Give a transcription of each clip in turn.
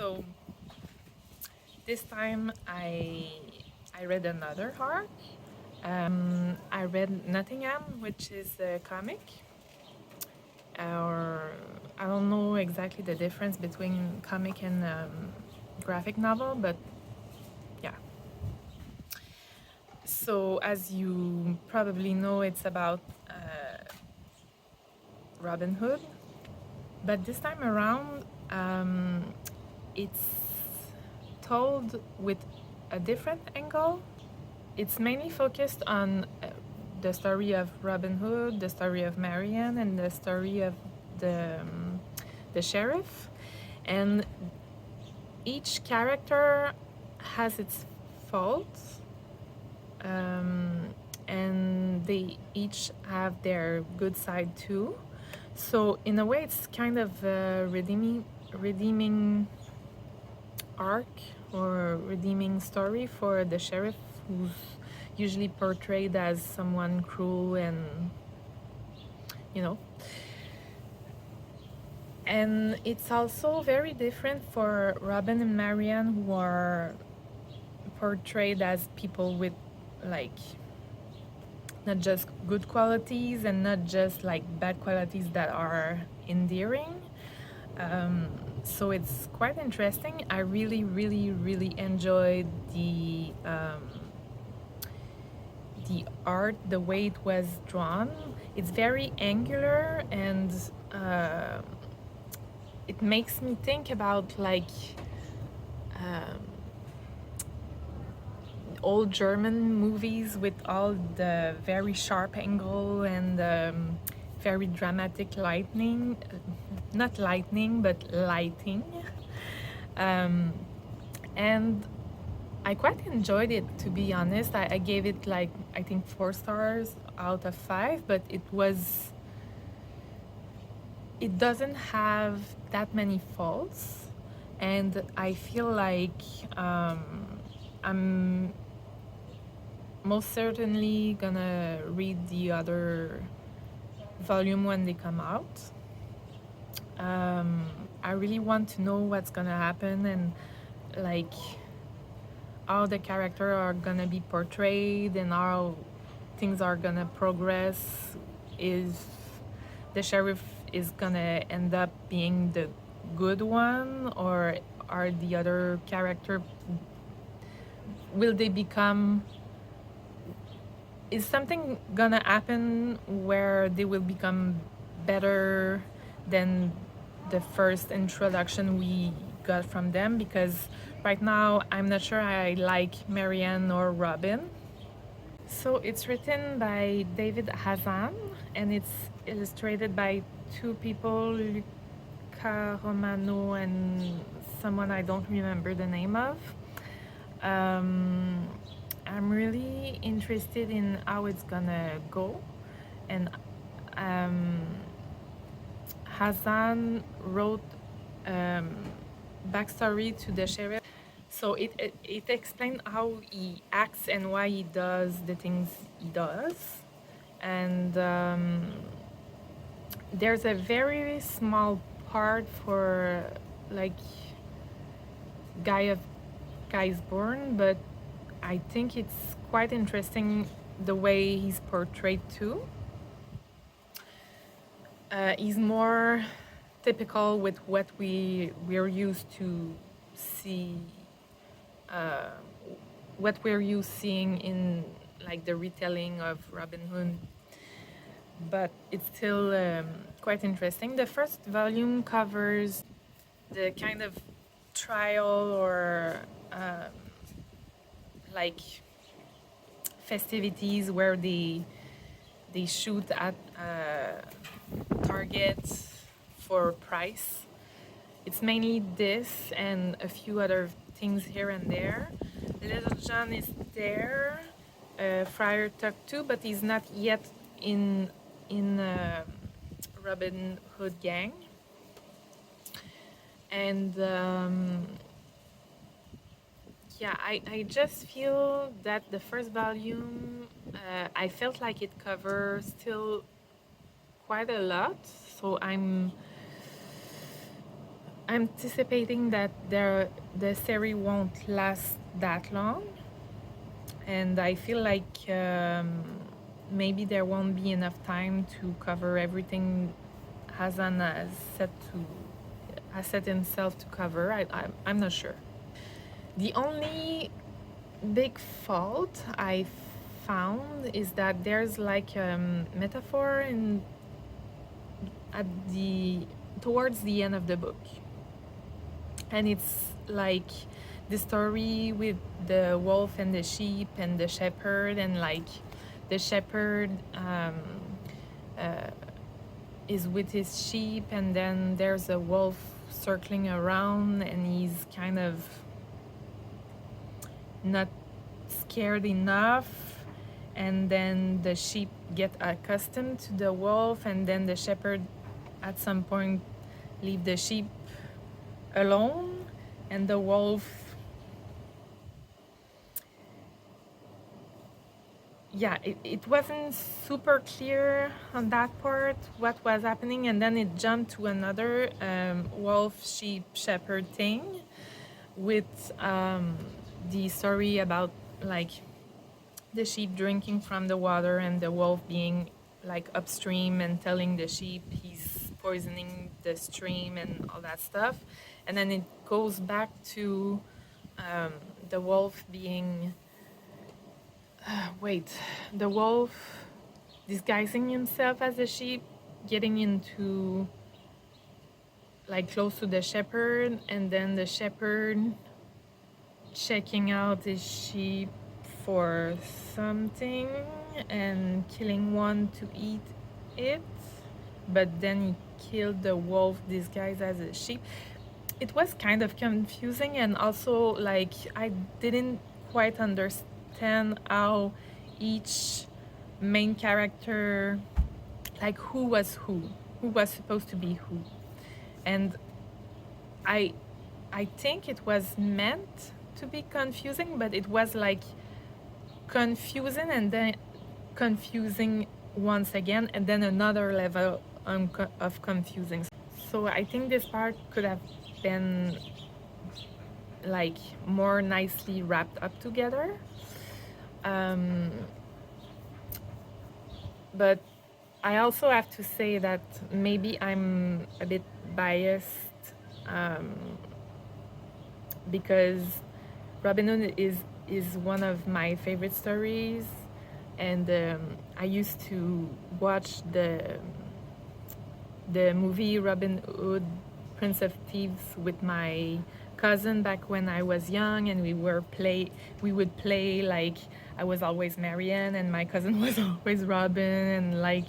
So this time I read another arc. I read Nottingham, which is a comic, or I don't know exactly the difference between comic and graphic novel, but yeah. So as you probably know, it's about Robin Hood, but this time around, it's told with a different angle. It's mainly focused on the story of Robin Hood, the story of Marianne, and the story of the sheriff. And each character has its faults, and they each have their good side too. So in a way, it's kind of a redeeming arc or redeeming story for the sheriff, who's usually portrayed as someone cruel and you know. And it's also very different for Robin and Marianne, who are portrayed as people with like not just good qualities and not just like bad qualities that are endearing. So it's quite interesting. I really enjoyed the art, the way it was drawn. It's very angular, and it makes me think about like old German movies with all the very sharp angle and very dramatic lightning, not lightning, but lighting. And I quite enjoyed it, to be honest. I gave it like, I think 4 stars out of 5, but it doesn't have that many faults. And I feel like I'm most certainly gonna read the other volume when they come out. I really want to know what's gonna happen and like how the character are gonna be portrayed and how things are gonna progress. Is the sheriff is gonna end up being the good one, or are the other character, will they become, is something gonna happen where they will become better than the first introduction we got from them? Because right now I'm not sure I like Marianne or Robin. So it's written by David Hazan and it's illustrated by 2 people, Luca Romano and someone I don't remember the name of. I'm really interested in how it's gonna go, and Hazan wrote backstory to the sheriff, so it explains how he acts and why he does the things he does. And there's a very small part for like Guy's Born, but I think it's quite interesting the way he's portrayed too. He's more typical with what we're used to see, what we're used seeing in like the retelling of Robin Hood, but it's still quite interesting. The first volume covers the kind of trial or like festivities where they shoot at targets for price. It's mainly this and a few other things here and there. Little John is there, Friar Tuck too, but he's not yet in Robin Hood gang. And yeah, I just feel that the first volume, I felt like it covers still quite a lot. So I'm anticipating that the series won't last that long, and I feel like maybe there won't be enough time to cover everything Hazan has set himself to cover. I'm not sure. The only big fault I found is that there's like a metaphor in at the towards the end of the book, and it's like the story with the wolf and the sheep and the shepherd, and like the shepherd uh, is with his sheep, and then there's a wolf circling around, and he's kind of not scared enough, and then the sheep get accustomed to the wolf, and then the shepherd at some point leave the sheep alone, and the wolf, yeah, it wasn't super clear on that part what was happening, and then it jumped to another wolf sheep shepherd thing with the story about like the sheep drinking from the water and the wolf being like upstream and telling the sheep he's poisoning the stream and all that stuff, and then it goes back to um, the wolf being wait, the wolf disguising himself as a sheep, getting into like close to the shepherd, and then the shepherd checking out his sheep for something and killing one to eat it, but then he killed the wolf disguised as a sheep. It was kind of confusing, and also like I didn't quite understand how each main character, like who was supposed to be who, and I I think it was meant to be confusing, but it was like confusing and then confusing once again, and then another level of confusing. So I think this part could have been like more nicely wrapped up together. Um, but I also have to say that maybe I'm a bit biased um, because Robin Hood is one of my favorite stories, and I used to watch the movie Robin Hood, Prince of Thieves with my cousin back when I was young, and we would play like I was always Marianne and my cousin was always Robin, and like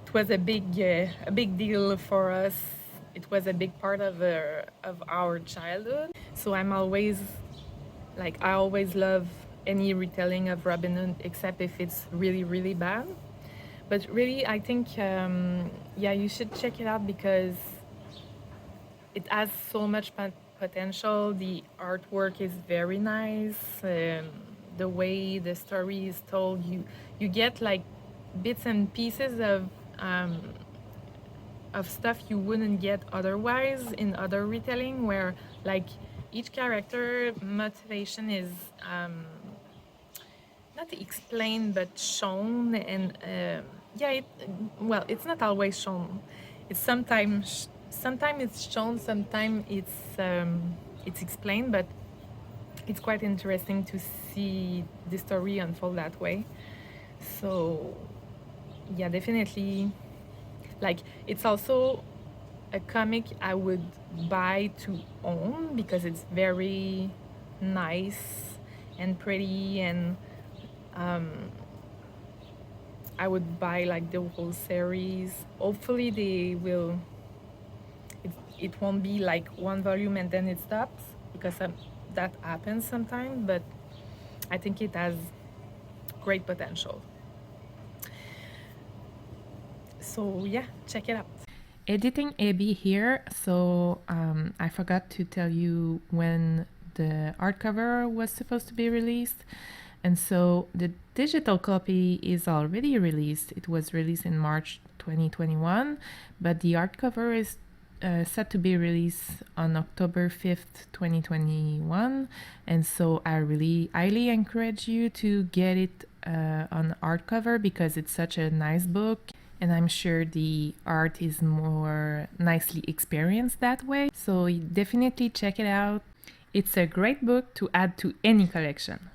it was a big deal for us. It was a big part of our childhood. So I'm always like I always love any retelling of Robin Hood, except if it's really really bad. But really, I think yeah, you should check it out because it has so much potential. The artwork is very nice. The way the story is told, you get like bits and pieces of stuff you wouldn't get otherwise in other retelling, where like each character motivation is not explained but shown, and yeah, well, it's not always shown. It's sometimes it's shown, sometimes it's explained, but it's quite interesting to see the story unfold that way. So yeah, definitely, like it's also a comic I would buy to own because it's very nice and pretty, and I would buy like the whole series. Hopefully they will it won't be like one volume and then it stops, because that happens sometimes, but I think it has great potential. So yeah, check it out. Editing AB here. So I forgot to tell you when the art cover was supposed to be released. And so the digital copy is already released. It was released in March 2021, but the art cover is set to be released on October 5th, 2021. And so I really highly encourage you to get it on hardcover because it's such a nice book. And I'm sure the art is more nicely experienced that way. So definitely check it out. It's a great book to add to any collection.